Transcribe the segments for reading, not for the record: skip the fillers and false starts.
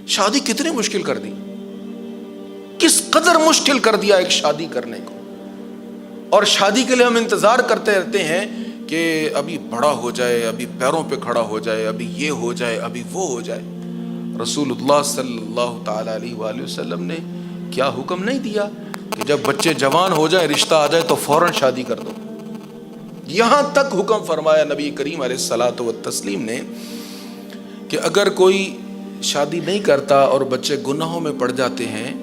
شادی کتنی مشکل کر دی، کس قدر مشکل کر دیا ایک شادی کرنے کو. اور شادی کے لیے ہم انتظار کرتے رہتے ہیں کہ ابھی بڑا ہو جائے، ابھی پیروں پہ کھڑا ہو جائے، ابھی یہ ہو جائے، ابھی وہ ہو جائے. رسول اللہ صلی اللہ تعالی علیہ وآلہ وسلم نے کیا حکم نہیں دیا کہ جب بچے جوان ہو جائیں، رشتہ آ جائے تو فوراً شادی کر دو. یہاں تک حکم فرمایا نبی کریم علیہ الصلاۃ والتسلیم نے کہ اگر کوئی شادی نہیں کرتا اور بچے گناہوں میں پڑ جاتے ہیں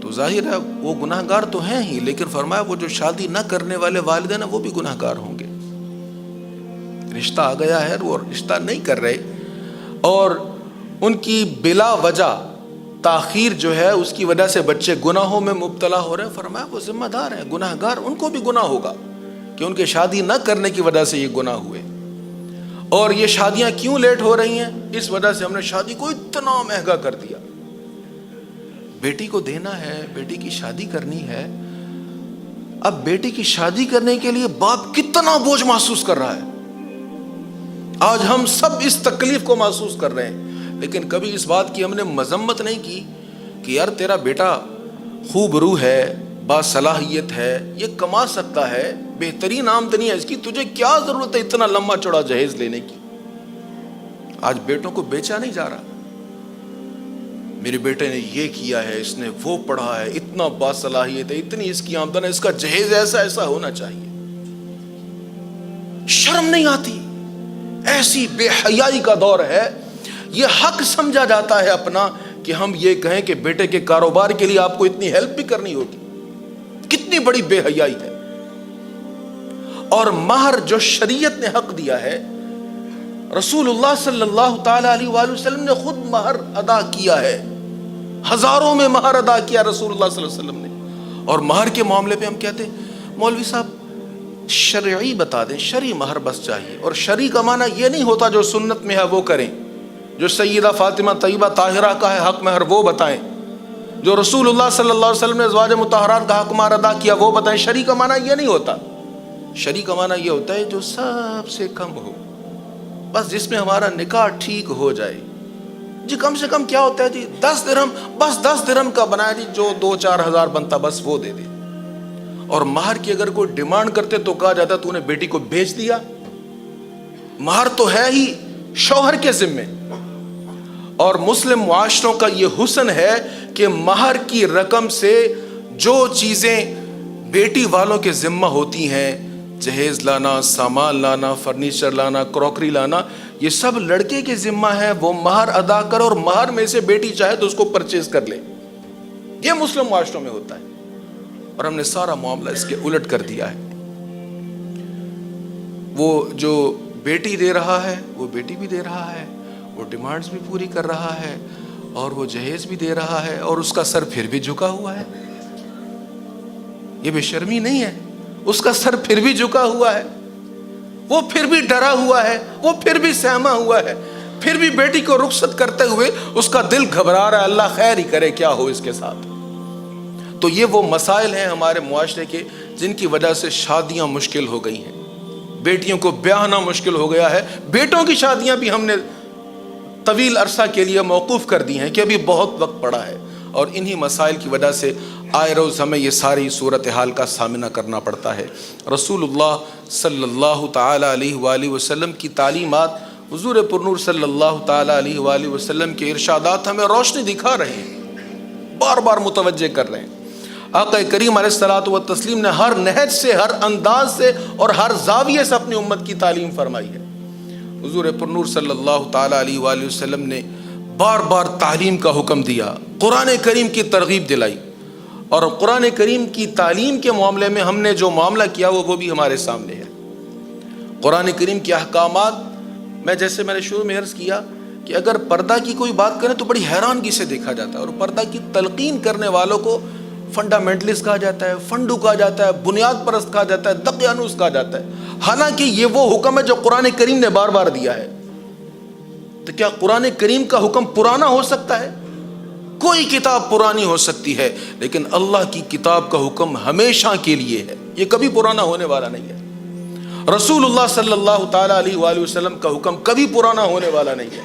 تو ظاہر ہے وہ گناہ گار تو ہیں ہی، لیکن فرمایا وہ جو شادی نہ کرنے والے والدین ہیں وہ بھی گناہ گار ہوں گے. رشتہ آ گیا ہے وہ رشتہ نہیں کر رہے اور ان کی بلا وجہ تاخیر جو ہے اس کی وجہ سے بچے گناہوں میں مبتلا ہو رہے ہیں، فرمایا وہ ذمہ دار ہیں، گناہ گار، ان کو بھی گناہ ہوگا کہ ان کے شادی نہ کرنے کی وجہ سے یہ گناہ ہوئے. اور یہ شادیاں کیوں لیٹ ہو رہی ہیں؟ اس وجہ سے ہم نے شادی کو اتنا مہنگا کر دیا. بیٹی کو دینا ہے، بیٹی کی شادی کرنی ہے. اب بیٹی کی شادی کرنے کے لیے باپ کتنا بوجھ محسوس کر رہا ہے. آج ہم سب اس تکلیف کو محسوس کر رہے ہیں، لیکن کبھی اس بات کی ہم نے مذمت نہیں کی کہ یار تیرا بیٹا خوب روح ہے، باصلاحیت ہے، یہ کما سکتا ہے، بہترین آمدنی ہے اس کی، تجھے کیا ضرورت ہے اتنا لمبا چوڑا جہیز لینے کی. آج بیٹوں کو بیچا نہیں جا رہا. میرے بیٹے نے یہ کیا ہے، اس نے وہ پڑھا ہے، اتنا باصلاحیت ہے، اتنی اس کی آمدن ہے، اس کا جہیز ایسا ایسا ہونا چاہیے. شرم نہیں آتی. ایسی بے حیائی کا دور ہے. یہ حق سمجھا جاتا ہے اپنا کہ ہم یہ کہیں کہ بیٹے کے کاروبار کے لیے آپ کو اتنی ہیلپ بھی کرنی ہوگی. کتنی بڑی بے حیائی ہے. اور مہر جو شریعت نے حق دیا ہے، رسول اللہ صلی اللہ تعالی علیہ وآلہ وسلم نے خود مہر ادا کیا ہے. ہزاروں میں مہر ادا کیا رسول اللہ صلی اللہ علیہ وسلم نے. اور مہر کے معاملے پہ ہم کہتے ہیں مولوی صاحب شرعی بتا دیں، شرعی مہر بس چاہیے. اور شرعی کا معنی یہ نہیں ہوتا جو سنت میں ہے وہ کریں، جو سیدہ فاطمہ طیبہ طاہرہ کا ہے حق مہر وہ بتائیں، جو رسول اللہ صلی اللہ علیہ وسلم نے ازواج مطہرات کا حق مہر ادا کیا وہ بتائیں. شرعی کا معنی یہ نہیں ہوتا. شرعی کا معنی یہ ہوتا ہے جو سب سے کم ہو، بس جس میں ہمارا نکاح ٹھیک ہو جائے. جی کم سے کم کیا ہوتا ہے جی 10 درہم، بس 10 درہم کا بنایا جی، جو 2-4 ہزار بنتا بس وہ دے دے. اور مہر کی اگر کوئی ڈیمانڈ کرتے تو کہا جاتا تو نے بیٹی کو بیچ دیا. مہر تو ہے ہی شوہر کے ذمے. اور مسلم معاشروں کا یہ حسن ہے کہ مہر کی رقم سے جو چیزیں بیٹی والوں کے ذمہ ہوتی ہیں، جہیز لانا، سامان لانا، فرنیچر لانا، کروکری لانا، یہ سب لڑکے کے ذمہ ہے. وہ مہر ادا کر اور مہر میں سے بیٹی چاہے تو اس کو پرچیز کر لے. یہ مسلم معاشروں میں ہوتا ہے. اور ہم نے سارا معاملہ اس کے الٹ کر دیا ہے. وہ جو بیٹی دے رہا ہے وہ بیٹی بھی دے رہا ہے، وہ ڈیمانڈز بھی پوری کر رہا ہے، اور وہ جہیز بھی دے رہا ہے، اور اس کا سر پھر بھی جھکا ہوا ہے. یہ بے شرمی نہیں ہے. اس کا سر پھر بھی جھکا ہوا ہے، وہ پھر بھی ڈرا ہوا ہے، وہ پھر بھی سہما ہوا ہے، پھر بھی بیٹی کو رخصت کرتے ہوئے اس کا دل گھبرا رہا ہے، اللہ خیر ہی کرے کیا ہو اس کے ساتھ. تو یہ وہ مسائل ہیں ہمارے معاشرے کے جن کی وجہ سے شادیاں مشکل ہو گئی ہیں. بیٹیوں کو بیاہنا مشکل ہو گیا ہے. بیٹوں کی شادیاں بھی ہم نے طویل عرصہ کے لیے موقوف کر دی ہیں کہ ابھی بہت وقت پڑا ہے. اور انہی مسائل کی وجہ سے آئے روز ہمیں یہ ساری صورتحال کا سامنا کرنا پڑتا ہے. رسول اللہ صلی اللہ تعالی علیہ وآلہ وسلم کی تعلیمات، حضور پرنور صلی اللہ تعالی علیہ وآلہ وسلم کے ارشادات ہمیں روشنی دکھا رہے ہیں، بار بار متوجہ کر رہے ہیں. آقا کریم علیہ الصلوۃ والتسلیم نے ہر نہج سے، ہر انداز سے اور ہر زاویے سے اپنی امت کی تعلیم فرمائی ہے. حضور پرنور صلی اللہ تعالی علیہ وآلہ وسلم نے بار بار تعلیم کا حکم دیا، قرآن کریم کی ترغیب دلائی. اور قرآن کریم کی تعلیم کے معاملے میں ہم نے جو معاملہ کیا وہ بھی ہمارے سامنے ہے. قرآن کریم کے احکامات جیسے میں نے شروع میں عرض کیا کہ اگر پردہ کی کوئی بات کریں تو بڑی حیرانگی سے دیکھا جاتا ہے. اور پردہ کی تلقین کرنے والوں کو فنڈامنٹلسٹ کہا جاتا ہے، فنڈو کہا جاتا ہے، بنیاد پرست کہا جاتا ہے، دقیانوس کہا جاتا ہے. حالانکہ یہ وہ حکم ہے جو قرآن کریم نے بار بار دیا ہے. تو کیا قرآن کریم کا حکم پرانا ہو سکتا ہے؟ کوئی کتاب پرانی ہو سکتی ہے، لیکن اللہ کی کتاب کا حکم ہمیشہ کے لیے ہے، یہ کبھی پرانا ہونے والا نہیں ہے. رسول اللہ صلی اللہ تعالی علیہ وآلہ وسلم کا حکم کبھی پرانا ہونے والا نہیں ہے.